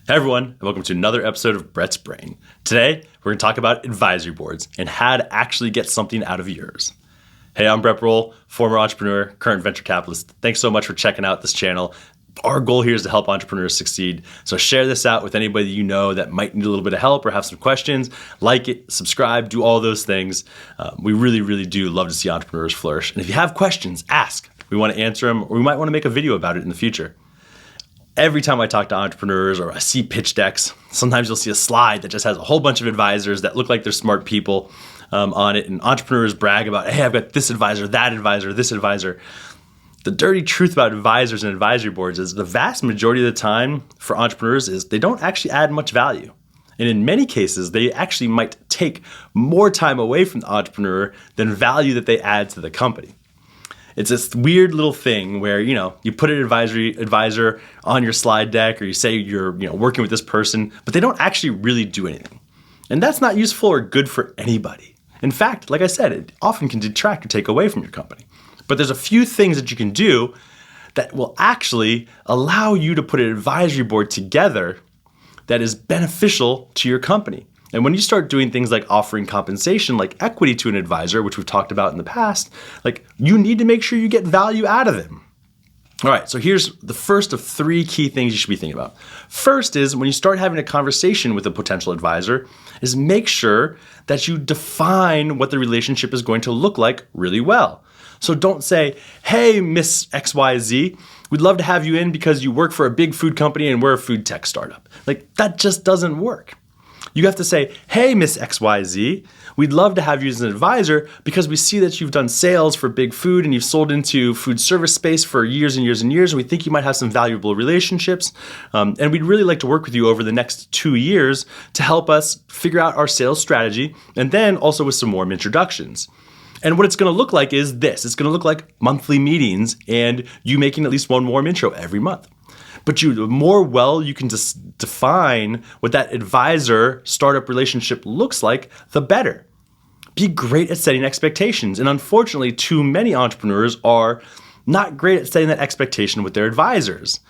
Hey everyone, and welcome to another episode of Brett's Brain. Today, we're going to talk about advisory boards and how to actually get something out of yours. Hey, I'm Brett Roll, former entrepreneur, current venture capitalist. Thanks so much for checking out this channel. Our goal here is to help entrepreneurs succeed. So share this out with anybody you know that might need a little bit of help or have some questions. Like it, subscribe, do all those things. We really do love to see entrepreneurs flourish. And if you have questions, ask. We want to answer them, or we might want to make a video about it in the future. Every time I talk to entrepreneurs or I see pitch decks, sometimes you'll see a slide that just has a whole bunch of advisors that look like they're smart people on it. And entrepreneurs brag about, hey, I've got this advisor, that advisor, this advisor. The dirty truth about advisors and advisory boards is the vast majority of the time for entrepreneurs is they don't actually add much value. And in many cases, they actually might take more time away from the entrepreneur than value that they add to the company. It's this weird little thing where, you put an advisor on your slide deck or you say you're working with this person, but they don't actually really do anything. And that's not useful or good for anybody. In fact, like I said, it often can detract or take away from your company. But there's a few things that you can do that will actually allow you to put an advisory board together that is beneficial to your company. And when you start doing things like offering compensation, like equity to an advisor, which we've talked about in the past, you need to make sure you get value out of them. All right, so here's the first of three key things you should be thinking about. First is when you start having a conversation with a potential advisor, is make sure that you define what the relationship is going to look like really well. So don't say, hey, Miss XYZ, we'd love to have you in because you work for a big food company and we're a food tech startup. That just doesn't work. You have to say, hey, Miss XYZ, we'd love to have you as an advisor because we see that you've done sales for big food and you've sold into food service space for years and years and years. And we think you might have some valuable relationships. And we'd really like to work with you over the next 2 years to help us figure out our sales strategy and then also with some warm introductions. And what it's going to look like is this. It's going to look like monthly meetings and you making at least one warm intro every month. But the more well you can just define what that advisor startup relationship looks like, the better. Be great at setting expectations. And unfortunately, too many entrepreneurs are not great at setting that expectation with their advisors.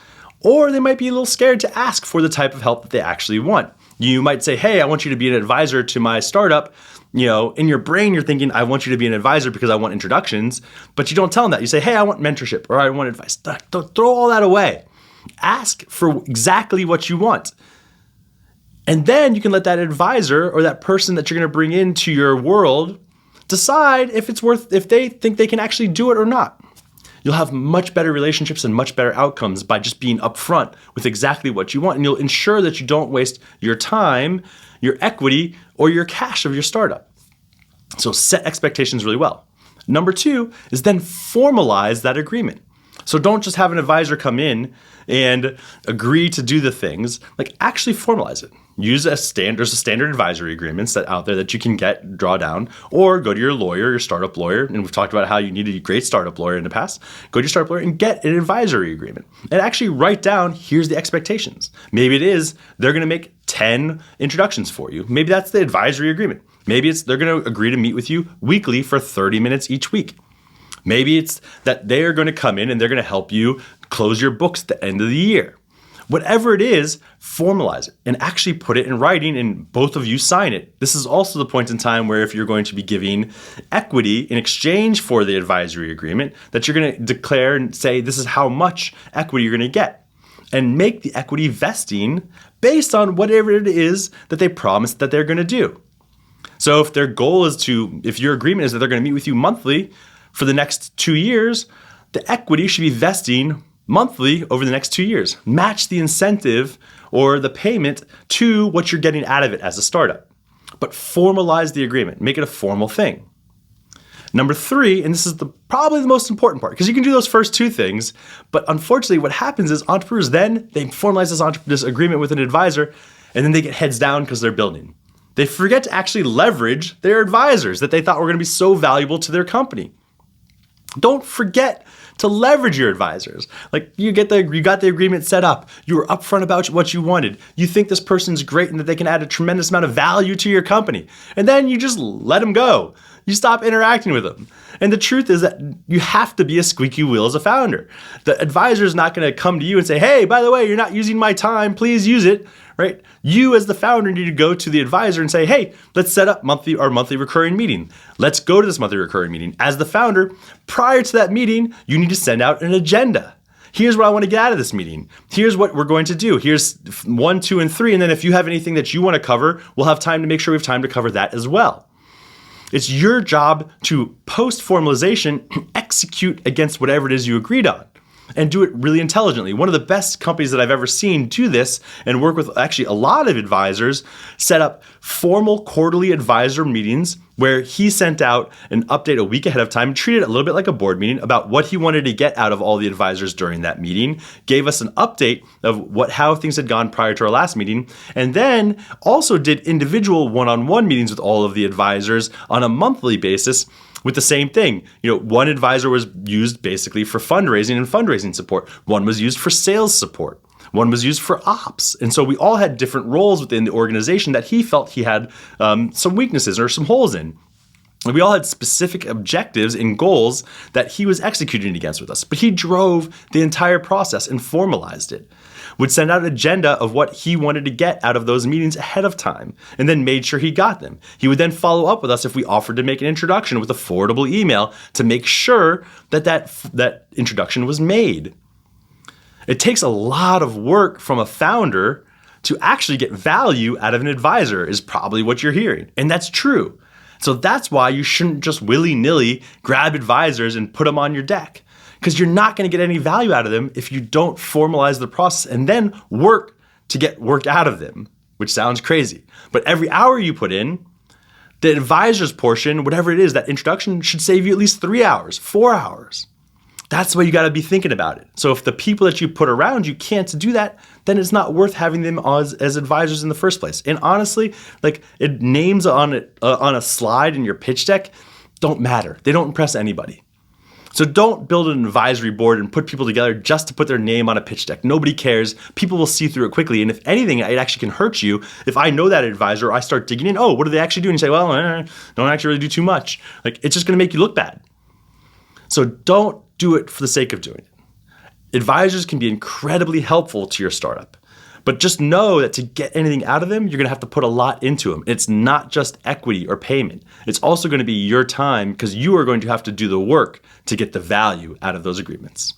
Or they might be a little scared to ask for the type of help that they actually want. You might say, hey, I want you to be an advisor to my startup. In your brain, you're thinking, I want you to be an advisor because I want introductions. But you don't tell them that. You say, hey, I want mentorship or I want advice. Don't throw all that away. Ask for exactly what you want. And then you can let that advisor or that person that you're going to bring into your world decide if they think they can actually do it or not. You'll have much better relationships and much better outcomes by just being upfront with exactly what you want. And you'll ensure that you don't waste your time, your equity, or your cash of your startup. So set expectations really well. Number 2 is then formalize that agreement. So don't just have an advisor come in and agree to do the things, actually formalize it. There's a standard advisory agreements out there that you can draw down, or go to your lawyer, your startup lawyer, and we've talked about how you need a great startup lawyer in the past. Go to your startup lawyer and get an advisory agreement. And actually write down, here's the expectations. Maybe it is, they're gonna make 10 introductions for you. Maybe that's the advisory agreement. Maybe they're gonna agree to meet with you weekly for 30 minutes each week. Maybe it's that they're going to come in and they're going to help you close your books at the end of the year. Whatever it is, formalize it and actually put it in writing and both of you sign it. This is also the point in time where if you're going to be giving equity in exchange for the advisory agreement, that you're going to declare and say this is how much equity you're going to get. And make the equity vesting based on whatever it is that they promised that they're going to do. So if their goal is if your agreement is that they're going to meet with you monthly, for the next 2 years, the equity should be vesting monthly over the next 2 years. Match the incentive or the payment to what you're getting out of it as a startup. But formalize the agreement. Make it a formal thing. Number 3, and this is probably the most important part, because you can do those first 2 things, but unfortunately what happens is entrepreneurs then, they formalize this agreement with an advisor, and then they get heads down because they're building. They forget to actually leverage their advisors that they thought were going to be so valuable to their company. Don't forget to leverage your advisors. Like you got the agreement set up. You were upfront about what you wanted. You think this person's great and that they can add a tremendous amount of value to your company. And then you just let them go. You stop interacting with them. And the truth is that you have to be a squeaky wheel as a founder. The advisor is not going to come to you and say, hey, by the way, you're not using my time, please use it, right? You as the founder need to go to the advisor and say, hey, let's set up our monthly recurring meeting. Let's go to this monthly recurring meeting. As the founder, prior to that meeting, you need to send out an agenda. Here's what I want to get out of this meeting. Here's what we're going to do. Here's 1, 2, and 3. And then if you have anything that you want to cover, we'll have time to make sure we have time to cover that as well. It's your job to post-formalization execute against whatever it is you agreed on and do it really intelligently. One of the best companies that I've ever seen do this and work with actually a lot of advisors set up formal quarterly advisor meetings where he sent out an update a week ahead of time, treated it a little bit like a board meeting about what he wanted to get out of all the advisors during that meeting, gave us an update of how things had gone prior to our last meeting, and then also did individual one-on-one meetings with all of the advisors on a monthly basis with the same thing. One advisor was used basically for fundraising and fundraising support. One was used for sales support. One was used for ops. And so we all had different roles within the organization that he felt he had some weaknesses or some holes in. And we all had specific objectives and goals that he was executing against with us. But he drove the entire process and formalized it. Would send out an agenda of what he wanted to get out of those meetings ahead of time, and then made sure he got them. He would then follow up with us if we offered to make an introduction with a forwardable email to make sure that introduction was made. It takes a lot of work from a founder to actually get value out of an advisor is probably what you're hearing. And that's true. So that's why you shouldn't just willy-nilly grab advisors and put them on your deck, because you're not going to get any value out of them if you don't formalize the process and then work to get work out of them, which sounds crazy. But every hour you put in, the advisor's portion, whatever it is, that introduction should save you at least 3 hours, 4 hours. That's the way you got to be thinking about it. So if the people that you put around you can't do that, then it's not worth having them as advisors in the first place. And honestly, names on a slide in your pitch deck don't matter. They don't impress anybody. So don't build an advisory board and put people together just to put their name on a pitch deck. Nobody cares. People will see through it quickly. And if anything, it actually can hurt you. If I know that advisor, I start digging in, what do they actually do? And you say, well, don't actually really do too much. It's just going to make you look bad. So don't do it for the sake of doing it. Advisors can be incredibly helpful to your startup, but just know that to get anything out of them, you're going to have to put a lot into them. It's not just equity or payment. It's also going to be your time, because you are going to have to do the work to get the value out of those agreements.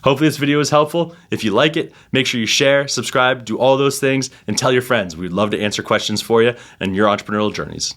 Hopefully this video was helpful. If you like it, make sure you share, subscribe, do all those things, and tell your friends. We'd love to answer questions for you and your entrepreneurial journeys.